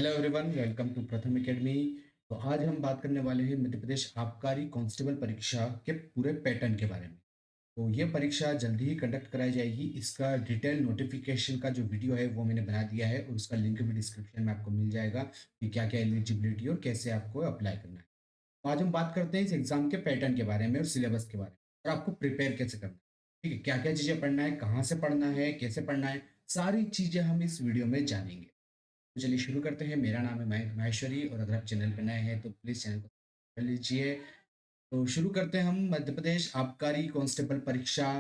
Hello everyone, welcome to प्रथम academy. तो आज हम बात करने वाले हैं मध्य प्रदेश आबकारी कांस्टेबल परीक्षा के पूरे पैटर्न के बारे में। तो ये परीक्षा जल्दी ही कंडक्ट कराई जाएगी। इसका डिटेल नोटिफिकेशन का जो वीडियो है वो मैंने बना दिया है और उसका लिंक भी डिस्क्रिप्शन में आपको मिल जाएगा कि क्या क्या एलिजिबिलिटी और कैसे आपको अप्लाई करना है। तो आज हम बात करते हैं इस एग्जाम के पैटर्न के बारे में और सिलेबस के बारे में और आपको प्रिपेयर कैसे करना है। ठीक है, क्या क्या चीज़ें पढ़ना है, कहाँ से पढ़ना है, कैसे पढ़ना है, सारी चीज़ें हम इस वीडियो में जानेंगे। तो चलिए शुरू करते हैं। मेरा नाम है माहेश्वरी और अगर आप चैनल पर नए हैं तो प्लीज़ चैनल को कर लीजिए। तो शुरू करते हैं हम मध्य प्रदेश आबकारी कांस्टेबल परीक्षा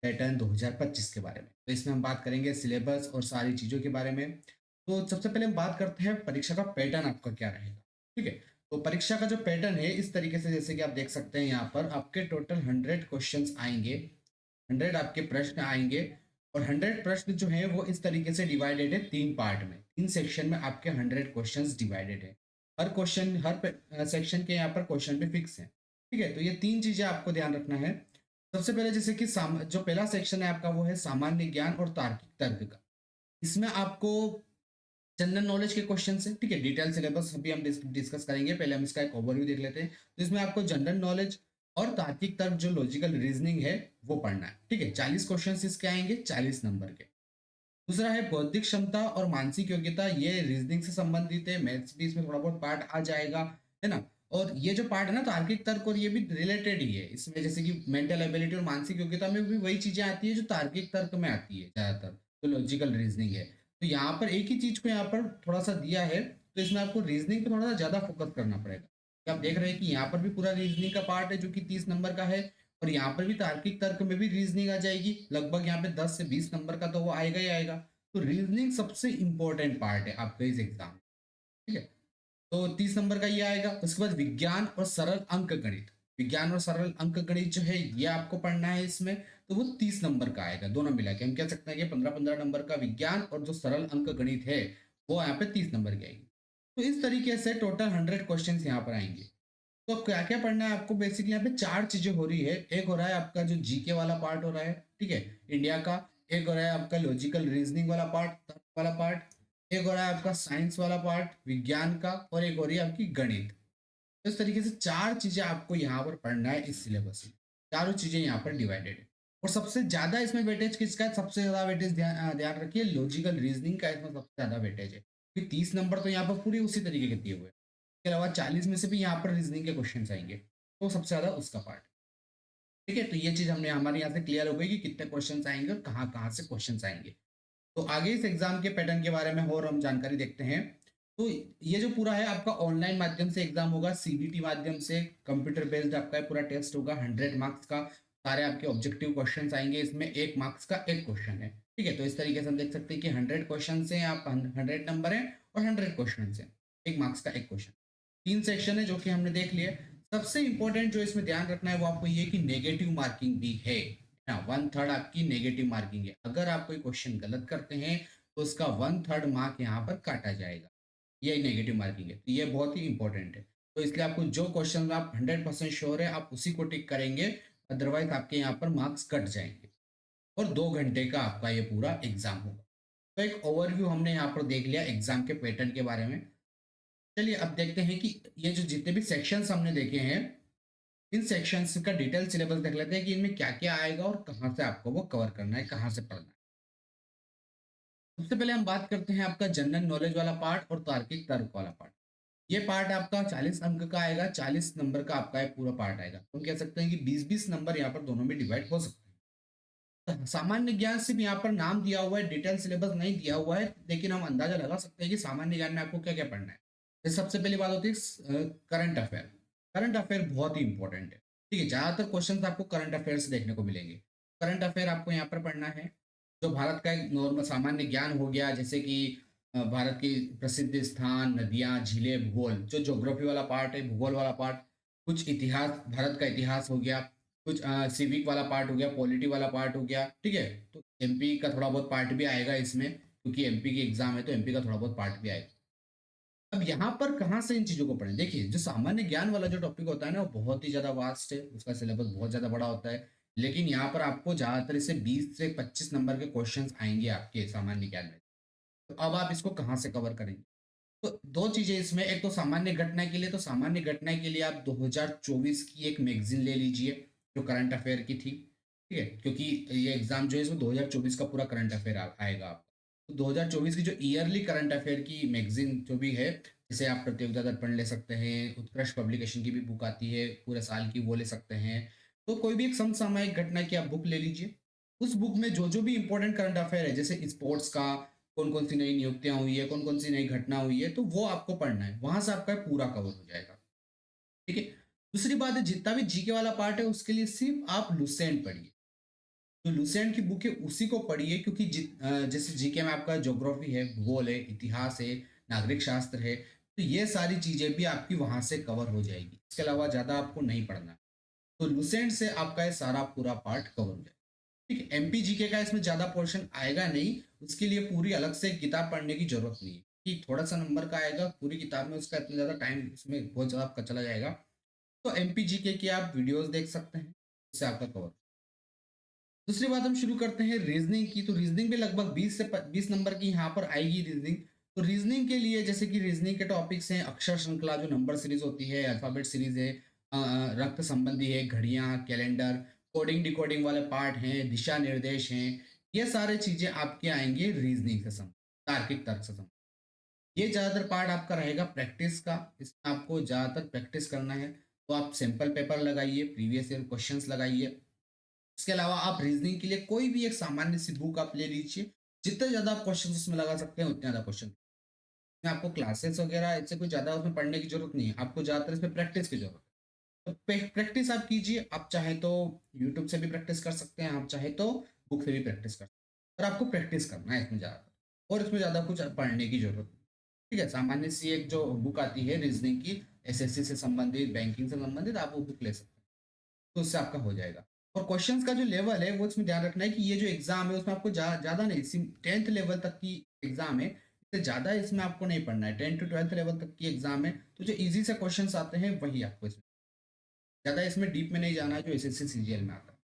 पैटर्न 2025 के बारे में। तो इसमें हम बात करेंगे सिलेबस और सारी चीज़ों के बारे में। तो सबसे पहले हम बात करते हैं परीक्षा का पैटर्न आपका क्या रहेगा। ठीक है, तो परीक्षा का जो पैटर्न है इस तरीके से, जैसे कि आप देख सकते हैं यहाँ पर आपके टोटल 100 क्वेश्चंस आएंगे। 100 आपके प्रश्न आएंगे और 100 प्रश्न जो है वो इस तरीके से डिवाइडेड है तीन पार्ट में, तीन सेक्शन में आपके 100 क्वेश्चंस डिवाइडेड है। हर क्वेश्चन हर सेक्शन के यहाँ पर क्वेश्चन भी फिक्स है। ठीक है, तो ये तीन चीजें आपको ध्यान रखना है। सबसे पहले जैसे कि जो पहला सेक्शन है आपका वो है सामान्य ज्ञान और तार्किक तर्क का। इसमें आपको जनरल नॉलेज के क्वेश्चन है। ठीक है, डिटेल सिलेबस अभी हम डिस्कस करेंगे, पहले हम इसका एक ओवरव्यू देख लेते हैं। तो इसमें आपको जनरल नॉलेज और तार्किक तर्क जो लॉजिकल रीजनिंग है वो पढ़ना है। ठीक है, 40 क्वेश्चन इसके आएंगे, 40 नंबर के। दूसरा है बौद्धिक क्षमता और मानसिक योग्यता, ये रीजनिंग से संबंधित है, मैथ्स भी इसमें थोड़ा बहुत पार्ट आ जाएगा, है ना। और ये जो पार्ट है ना तार्किक तर्क, और ये भी रिलेटेड ही है इसमें, जैसे कि मेंटल एबिलिटी और मानसिक योग्यता में भी वही चीजें आती है जो तार्किक तर्क में आती है ज्यादातर, तो लॉजिकल रीजनिंग है। तो यहाँ पर एक ही चीज को यहाँ पर थोड़ा सा दिया है, तो इसमें आपको रीजनिंग पे थोड़ा सा ज्यादा फोकस करना पड़ेगा। तो आप देख रहे हैं कि यहाँ पर भी पूरा रीजनिंग का पार्ट है जो कि 30 नंबर का है, और यहाँ पर भी तार्किक तर्क में भी रीजनिंग आ जाएगी, लगभग यहाँ पे 10 से 20 नंबर का तो वो आएगा ही आएगा। तो रीजनिंग सबसे इंपॉर्टेंट पार्ट है आपका इस एग्जाम। ठीक है, तो 30 नंबर का ये आएगा। उसके बाद विज्ञान और सरल अंक गणित, विज्ञान और सरल अंक गणित जो है ये आपको पढ़ना है इसमें। तो वो 30 नंबर का आएगा, दोनों मिला के हम कह सकते हैं कि 15-15 नंबर का विज्ञान, और जो सरल अंक गणित है वो यहाँ पे 30 नंबर की आएगी। तो इस तरीके से टोटल 100 क्वेश्चन यहाँ पर आएंगे। तो क्या क्या पढ़ना है आपको, बेसिकली यहाँ पे चार चीजें हो रही है। एक हो रहा है आपका जो जीके वाला पार्ट हो रहा है, ठीक है, इंडिया का। एक हो रहा है आपका लॉजिकल रीजनिंग वाला पार्ट, तर्क वाला पार्ट। एक हो रहा है आपका साइंस वाला पार्ट, विज्ञान का। और एक हो रही है आपकी गणित। तो इस तरीके से चार चीजें आपको यहाँ पर पढ़ना है इस सिलेबस में। चारों चीजें यहाँ पर डिवाइडेड है। और सबसे ज्यादा इसमें वेटेज किसका है, सबसे ज्यादा वेटेज ध्यान ध्यान रखिए, लॉजिकल रीजनिंग का इसमें सबसे ज्यादा वेटेज है, क्योंकि 30 नंबर तो यहाँ पर पूरी उसी तरीके के दिए हुए हैं। इसके अलावा 40 में से भी यहाँ पर रीजनिंग के क्वेश्चन आएंगे, तो सबसे ज्यादा उसका पार्ट। ठीक है, तो ये चीज हमने हमारे यहाँ से क्लियर हो गई कि कितने क्वेश्चन आएंगे और कहाँ कहाँ से क्वेश्चन आएंगे। तो आगे इस एग्जाम के पैटर्न के बारे में और हम जानकारी देखते हैं। तो ये जो पूरा है आपका ऑनलाइन माध्यम से एग्जाम होगा, सीबीटी माध्यम से, कंप्यूटर बेस्ड आपका पूरा टेस्ट होगा, 100 मार्क्स का। सारे आपके ऑब्जेक्टिव क्वेश्चन आएंगे इसमें, 1 मार्क्स का एक क्वेश्चन है। ठीक है, तो इस तरीके से हम देख सकते हैं कि 100 क्वेश्चन है, आप 100 नंबर है और 100 क्वेश्चन है, 1 मार्क्स का एक क्वेश्चन। तीन सेक्शन है जो कि हमने देख लिए। सबसे इंपॉर्टेंट जो इसमें ध्यान रखना है वो आपको ये कि नेगेटिव मार्किंग भी है ना, 1/3 आपकी नेगेटिव मार्किंग है। अगर आप कोई क्वेश्चन गलत करते हैं तो उसका 1/3 मार्क यहाँ पर काटा जाएगा, ये नेगेटिव मार्किंग है। तो ये बहुत ही इंपॉर्टेंट है। तो इसलिए आपको जो क्वेश्चन आप 100% श्योर है आप उसी को टिक करेंगे, अदरवाइज आपके यहाँ पर मार्क्स कट जाएंगे। और 2 घंटे का आपका ये पूरा एग्जाम होगा। तो एक ओवरव्यू हमने यहाँ पर देख लिया एग्जाम के पैटर्न के बारे में। चलिए अब देखते हैं कि ये जो जितने भी सेक्शंस हमने देखे हैं, इन सेक्शंस का डिटेल सिलेबस देख लेते हैं कि इनमें क्या क्या आएगा और कहाँ से आपको वो कवर करना है, कहाँ से पढ़ना है। सबसे पहले हम बात करते हैं आपका जनरल नॉलेज वाला पार्ट और तार्किक तर्क वाला पार्ट। ये पार्ट आपका 40 अंक का आएगा, 40 नंबर का आपका एक पूरा पार्ट आएगा। तो हम कह सकते हैं कि 20-20 नंबर यहाँ पर दोनों में डिवाइड हो सकते हैं। तो सामान्य ज्ञान सिर्फ यहाँ पर नाम दिया हुआ है, डिटेल सिलेबस नहीं दिया हुआ है, लेकिन हम अंदाजा लगा सकते हैं कि सामान्य ज्ञान में आपको क्या क्या पढ़ना है। जैसे सबसे पहली बात होती है करंट अफेयर। करंट अफेयर बहुत ही इंपॉर्टेंट है। ठीक है, ज्यादातर क्वेश्चन आपको करंट अफेयर से देखने को मिलेंगे। करंट अफेयर आपको यहाँ पर पढ़ना है। जो भारत का एक नॉर्मल सामान्य ज्ञान हो गया, जैसे कि भारत की प्रसिद्ध स्थान, नदियां, झीलें, भूगोल, जो ज्योग्राफी वाला पार्ट है, भूगोल वाला पार्ट। कुछ इतिहास, भारत का इतिहास हो गया। कुछ सिविक वाला पार्ट हो गया, पॉलिटी वाला पार्ट हो गया। ठीक है, तो एमपी का थोड़ा बहुत पार्ट भी आएगा इसमें, क्योंकि एमपी की एग्जाम है तो एमपी का थोड़ा बहुत पार्ट भी आएगा। अब यहाँ पर कहाँ से इन चीजों को पढ़ें, देखिए जो सामान्य ज्ञान वाला जो टॉपिक होता है ना वो बहुत ही ज्यादा वास्ट है, उसका सिलेबस बहुत ज्यादा बड़ा होता है। लेकिन यहाँ पर आपको ज्यादातर से 20 से 25 नंबर के क्वेश्चंस आएंगे आपके सामान्य ज्ञान में। तो अब आप इसको कहाँ से कवर करेंगे। तो 2 चीज़ें इसमें, एक तो सामान्य घटना के लिए, तो सामान्य घटना के लिए आप 2024 की एक मैगज़ीन ले लीजिए, जो करंट अफ़ेयर की थी, ठीक है? क्योंकि ये एग्ज़ाम जो है इसमें 2024 का पूरा करंट अफ़ेयर आएगा आपका। तो 2024 की जो ईयरली करंट अफ़ेयर की मैगज़ीन जो भी है, जैसे आप प्रतियोगिता दर्पण ले सकते हैं, उत्कृष्ट पब्लिकेशन की भी बुक आती है, पूरे साल की वो ले सकते हैं। तो कोई भी एक समसामयिक घटना की आप बुक ले लीजिए। उस बुक में जो-जो भी इम्पोर्टेंट करंट अफ़ेयर है, जैसे स्पोर्ट्स का, कौन-कौन सी नई नियुक्तियाँ हुई है, कौन-कौन सी नई घटना हुई है, तो वो आपको पढ़ना है। वहाँ से आपका पूरा कवर हो जाएगा, ठीक है? दूसरी बात है, जितना भी जीके वाला पार्ट है उसके लिए सिर्फ़ आप लुसेंट पढ़िए। जो लुसेंट की बुक है उसी को पढ़िए, क्योंकि जैसे जीके में आपका ज्योग्राफी है, भूगोल है, इतिहास है, नागरिक शास्त्र है, तो ये सारी चीज़ें भी आपकी वहाँ से कवर हो जाएगी। इसके अलावा ज़्यादा आपको नहीं पढ़ना है। तो लुसेंट से आपका ये सारा पूरा पार्ट कवर हो जाएगा। ठीक है, एमपी जीके का इसमें ज़्यादा पोर्शन आएगा नहीं, उसके लिए पूरी अलग से एक किताब पढ़ने की ज़रूरत नहीं है, कि थोड़ा-सा नंबर का आएगा, पूरी किताब में उसका इतना ज़्यादा टाइम इसमें बहुत ज़्यादा आपका चला जाएगा। तो एमपी जीके की आप वीडियोज़ देख सकते हैं, इससे आपका कवर। दूसरी बात हम शुरू करते हैं रीज़निंग की, तो रीज़निंग भी लगभग 20 से प 20 नंबर की यहाँ पर आएगी रीज़निंग। तो रीज़निंग के लिए जैसे कि रीज़निंग के टॉपिक्स हैं अक्षर श्रृंखला, जो नंबर सीरीज़ होती है, अल्फ़ाबेट सीरीज़ है, रक्त संबंधी है, घड़ियाँ, कैलेंडर, कोडिंग डिकोडिंग वाले पार्ट हैं, दिशा निर्देश हैं, ये सारी चीज़ें आपके आएँगे रीज़निंग से तार्किक तर्क से ये ज़्यादातर पार्ट आपका रहेगा प्रैक्टिस का, इसमें आपको ज़्यादातर प्रैक्टिस करना है, तो आप सैंपल पेपर लगाइए, प्रीवियस ईयर क्वेश्चंस लगाइए। इसके अलावा आप रीजनिंग के लिए कोई भी एक सामान्य सी बुक आप ले लीजिए, जितने ज़्यादा आप क्वेश्चन उसमें लगा सकते हैं उतने ज़्यादा क्वेश्चन। इसमें आपको क्लासेस वगैरह इससे कोई ज़्यादा उसमें पढ़ने की जरूरत नहीं है, आपको ज़्यादातर इसमें प्रैक्टिस की जरूरत है। तो प्रैक्टिस आप कीजिए, आप चाहे तो यूट्यूब से भी प्रैक्टिस कर सकते हैं, आप चाहे तो बुक से भी प्रैक्टिस कर सकते हैं, पर आपको प्रैक्टिस करना है इसमें ज़्यादा, और इसमें ज़्यादा कुछ पढ़ने की जरूरत नहीं। ठीक है, सामान्य सी एक जो बुक आती है रीजनिंग की, एसएससी से संबंधित, बैंकिंग से संबंधित, आप वो बुक ले सकते हैं, तो उससे आपका हो जाएगा। और क्वेश्चंस का जो लेवल है वो इसमें ध्यान रखना है कि ये जो एग्जाम है उसमें आपको ज़्यादा नहीं, 10th लेवल तक की एग्जाम है, इससे ज़्यादा इसमें आपको नहीं पढ़ना है। 10 to 12th लेवल तक की एग्जाम है, तो जो इजी से क्वेश्चंस आते हैं वही आपको इसमें, ज़्यादा इसमें डीप में नहीं जाना है, जो एसएससी सीजीएल में आता है।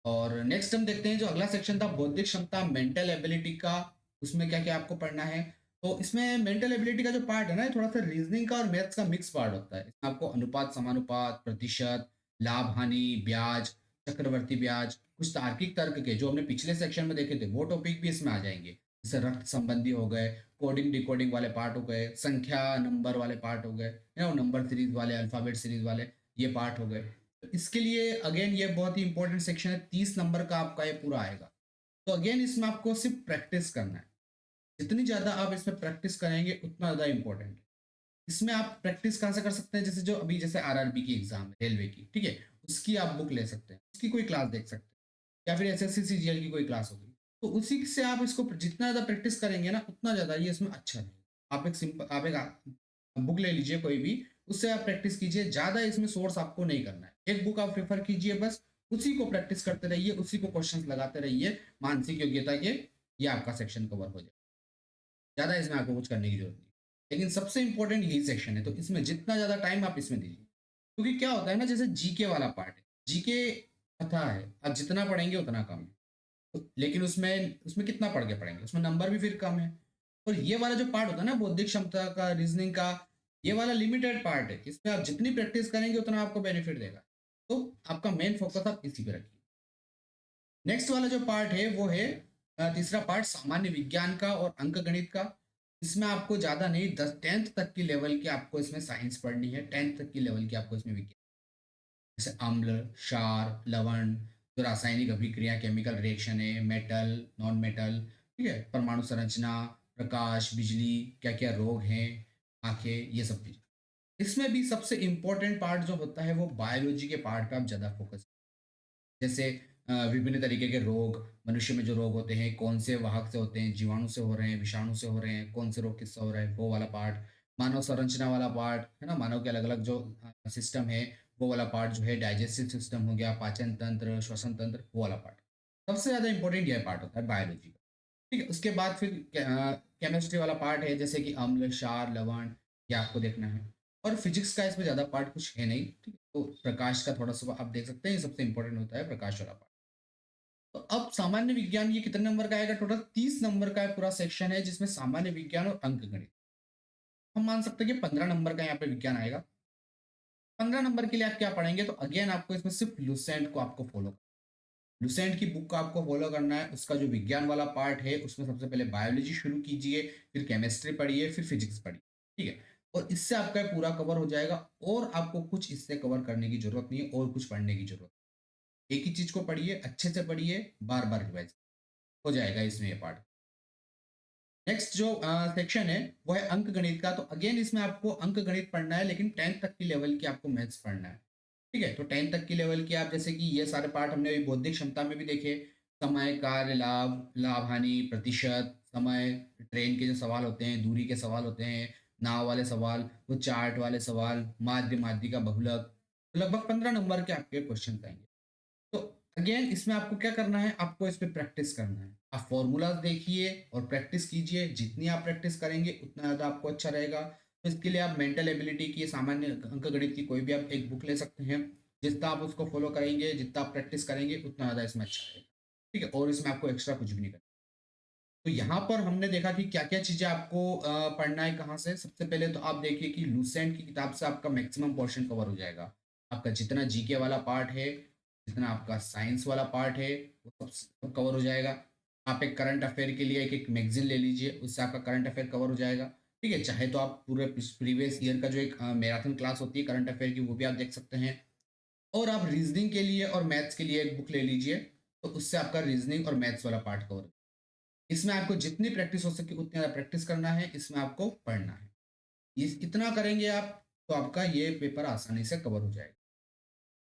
और नेक्स्ट हम देखते हैं, जो अगला सेक्शन था बौद्धिक क्षमता, मेंटल एबिलिटी का, उसमें क्या क्या आपको पढ़ना है। तो इसमें मेंटल एबिलिटी का जो पार्ट है ना, ये थोड़ा सा रीजनिंग का और मैथ्स का मिक्स पार्ट होता है। इसमें आपको अनुपात, समानुपात, प्रतिशत, लाभ हानि, ब्याज, चक्रवर्ती ब्याज, कुछ तार्किक तर्क के जो हमने पिछले सेक्शन में देखे थे वो टॉपिक भी इसमें आ जाएंगे, जैसे रक्त संबंधी हो गए, कोडिंग डिकोडिंग वाले पार्ट हो गए, संख्या नंबर वाले पार्ट हो गए, नंबर सीरीज वाले, अल्फाबेट सीरीज वाले, ये पार्ट हो गए। इसके लिए अगेन ये बहुत ही इंपॉर्टेंट सेक्शन है, 30 नंबर का आपका ये पूरा आएगा। तो अगेन इसमें आपको सिर्फ प्रैक्टिस करना है, जितनी ज़्यादा आप इसमें प्रैक्टिस करेंगे उतना ज़्यादा इंपॉर्टेंट है। इसमें आप प्रैक्टिस कहाँ से कर सकते हैं, जैसे जो अभी जैसे आरआरबी की एग्जाम है रेलवे की, ठीक है, उसकी आप बुक ले सकते हैं, उसकी कोई क्लास देख सकते हैं, या फिर एसएससी सीजीएल की कोई क्लास होगी, तो उसी से आप इसको जितना ज़्यादा प्रैक्टिस करेंगे ना उतना ज़्यादा ये इसमें अच्छा रहेगा। आप एक बुक ले लीजिए कोई भी, उससे आप प्रैक्टिस कीजिए, ज़्यादा इसमें सोर्स आपको नहीं करना है, एक बुक आप प्रेफर कीजिए बस, उसी को प्रैक्टिस करते रहिए, उसी को क्वेश्चंस लगाते रहिए, मानसिक योग्यता के, ये आपका सेक्शन कवर हो जाए। ज़्यादा इसमें आपको कुछ करने की जरूरत नहीं। लेकिन सबसे इंपॉर्टेंट यही सेक्शन है, तो इसमें जितना ज़्यादा टाइम आप इसमें दीजिए, क्योंकि क्या होता है ना, जैसे जीके वाला पार्ट है, जीके कथा है, आप जितना पढ़ेंगे उतना कम है। लेकिन उसमें उसमें कितना पढ़ के पढ़ेंगे, उसमें नंबर भी फिर कम है। और ये वाला जो पार्ट होता है ना बौद्धिक क्षमता का, रीजनिंग का, ये वाला लिमिटेड पार्ट है, इसमें आप जितनी प्रैक्टिस करेंगे उतना आपको बेनिफिट देगा। तो आपका मेन फोकस आप इसी पे रखिए। नेक्स्ट वाला जो पार्ट है वो है तीसरा पार्ट, सामान्य विज्ञान का और अंक गणित का। इसमें आपको ज़्यादा नहीं, 10th तक की लेवल की आपको इसमें साइंस पढ़नी है, 10th तक की लेवल की आपको इसमें विज्ञान, जैसे अम्ल, क्षार, लवण, जो रासायनिक अभिक्रिया, केमिकल रिएक्शन है, मेटल, नॉन मेटल, ठीक है, परमाणु संरचना, प्रकाश, बिजली, क्या क्या रोग हैं, आंखें, ये सब चीज़। इसमें भी सबसे इम्पोर्टेंट पार्ट जो होता है वो बायोलॉजी के पार्ट पे आप ज़्यादा फोकस, जैसे विभिन्न तरीके के रोग, मनुष्य में जो रोग होते हैं कौन से वाहक से होते हैं, जीवाणु से हो रहे हैं, विषाणु से हो रहे हैं, कौन से रोग किससे हो रहे हैं, वो वाला पार्ट, मानव संरचना वाला पार्ट है ना, मानव के अलग अलग जो सिस्टम है, वो वाला पार्ट जो है, डाइजेस्टिव सिस्टम हो गया, पाचन तंत्र, श्वसन तंत्र, वो वाला पार्ट। सबसे ज़्यादा इंपॉर्टेंट यह पार्ट होता है बायोलॉजी का। ठीक है, उसके बाद फिर केमिस्ट्री वाला पार्ट है, जैसे कि अम्ल, क्षार, लवण, ये आपको देखना है। और फिजिक्स का इसमें ज़्यादा पार्ट कुछ है नहीं, ठीक है, तो प्रकाश का थोड़ा सा आप देख सकते हैं, ये सबसे इंपॉर्टेंट होता है प्रकाश वाला पार्ट। तो अब सामान्य विज्ञान ये कितने नंबर का आएगा? टोटल 30 नंबर का पूरा सेक्शन है जिसमें सामान्य विज्ञान और अंकगणित। हम मान सकते हैं कि 15 नंबर का यहाँ पे विज्ञान आएगा। 15 नंबर के लिए आप क्या पढ़ेंगे? तो अगेन आपको इसमें सिर्फ लुसेंट को आपको फॉलो, लुसेंट की बुक को आपको फॉलो करना है। उसका जो विज्ञान वाला पार्ट है उसमें सबसे पहले बायोलॉजी शुरू कीजिए, फिर केमिस्ट्री पढ़िए, फिर फिजिक्स पढ़िए। ठीक है, और इससे आपका पूरा कवर हो जाएगा और आपको कुछ इससे कवर करने की जरूरत नहीं है और कुछ पढ़ने की जरूरत नहीं। एक ही चीज को पढ़िए, अच्छे से पढ़िए, बार बार रिवाइज हो जाएगा इसमें ये पार्ट। नेक्स्ट जो सेक्शन है वो है अंक गणित का। तो अगेन इसमें आपको अंक गणित पढ़ना है, लेकिन 10th तक की लेवल की आपको मैथ्स पढ़ना है। ठीक है, तो 10th तक की लेवल की आप, जैसे कि ये सारे पार्ट हमने अभी बौद्धिक क्षमता में भी देखे, समय, कार्य, लाभ, लाभ हानि, प्रतिशत, समय, ट्रेन के जो सवाल होते हैं, दूरी के सवाल होते हैं, नाव वाले सवाल, वो चार्ट वाले सवाल, माध्य, माध्यिका, बहुलक, लगभग 15 नंबर के आपके क्वेश्चन आएंगे। तो अगेन इसमें आपको क्या करना है? आपको इस पे प्रैक्टिस करना है। आप फॉर्मूलाज देखिए और प्रैक्टिस कीजिए। जितनी आप प्रैक्टिस करेंगे उतना ज़्यादा आपको अच्छा रहेगा। तो इसके लिए आप मेंटल एबिलिटी की, सामान्य अंक गणित की कोई भी आप एक बुक ले सकते हैं। जितना आप उसको फॉलो करेंगे, जितना आप प्रैक्टिस करेंगे, उतना ज़्यादा इसमें अच्छा रहेगा। ठीक है, और इसमें आपको एक्स्ट्रा कुछ भी नहीं करना। तो यहाँ पर हमने देखा कि क्या क्या चीज़ें आपको पढ़ना है कहाँ से। सबसे पहले तो आप देखिए कि लूसेंट की किताब से आपका मैक्सिमम पोर्शन कवर हो जाएगा। आपका जितना जीके वाला पार्ट है, जितना आपका साइंस वाला पार्ट है, वो सब कवर हो जाएगा। आप एक करंट अफेयर के लिए एक एक मैगजीन ले लीजिए, उससे आपका करंट अफेयर कवर हो जाएगा। ठीक है, चाहे तो आप पूरे प्रीवियस ईयर का जो एक मैराथन क्लास होती है करंट अफेयर की, वो भी आप देख सकते हैं। और आप रीजनिंग के लिए और मैथ्स के लिए एक बुक ले लीजिए, तो उससे आपका रीजनिंग और मैथ्स वाला पार्ट कवर। इसमें आपको जितनी प्रैक्टिस हो सके उतनी ज़्यादा प्रैक्टिस करना है, इसमें आपको पढ़ना है। इस इतना करेंगे आप, तो आपका ये पेपर आसानी से कवर हो जाएगा।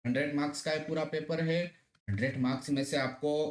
100 मार्क्स का ये पूरा पेपर है। 100 मार्क्स में से आपको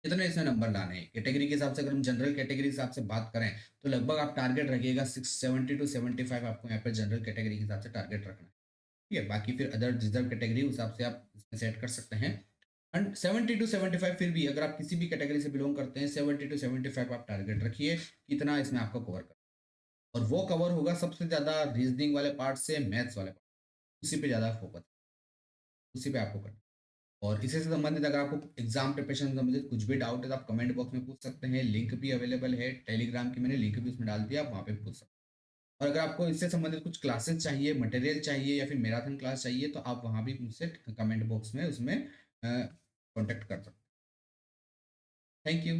कितने इसमें नंबर लाने हैं? कैटेगरी के हिसाब से, अगर हम जनरल कैटेगरी के हिसाब से बात करें, तो लगभग आप टारगेट रखिएगा 670 टू 75 आपको यहाँ पे जनरल कैटेगरी के हिसाब से टारगेट रखना है। ठीक है, बाकी फिर अदर रिजर्व कैटेगरी उस हिसाब से आप इसमें सेट कर सकते हैं। एंड 70 टू 75 फिर भी अगर आप किसी भी कैटेगरी से बिलोंग करते हैं, 70 टू 75 आप टारगेट रखिए, कितना इसमें आपको कवर कर। और वो कवर होगा सबसे ज़्यादा रीजनिंग वाले पार्ट से, मैथ्स वाले पार्ट, उसी पे ज़्यादा फोकस, उसी पे आपको करना। और इसी से संबंधित अगर आपको एग्जाम प्रिपरेशन से संबंधित कुछ भी डाउट है तो आप कमेंट बॉक्स में पूछ सकते हैं। लिंक भी अवेलेबल है टेलीग्राम की, मैंने लिंक भी उसमें डाल दिया, आप वहाँ पे पूछ सकते हैं। और अगर आपको इससे संबंधित कुछ क्लासेस चाहिए, मटेरियल चाहिए, या फिर मैराथन क्लास चाहिए, तो आप वहाँ भी मुझसे कमेंट बॉक्स में उसमें कॉन्टेक्ट कर सकते हैं। Thank you.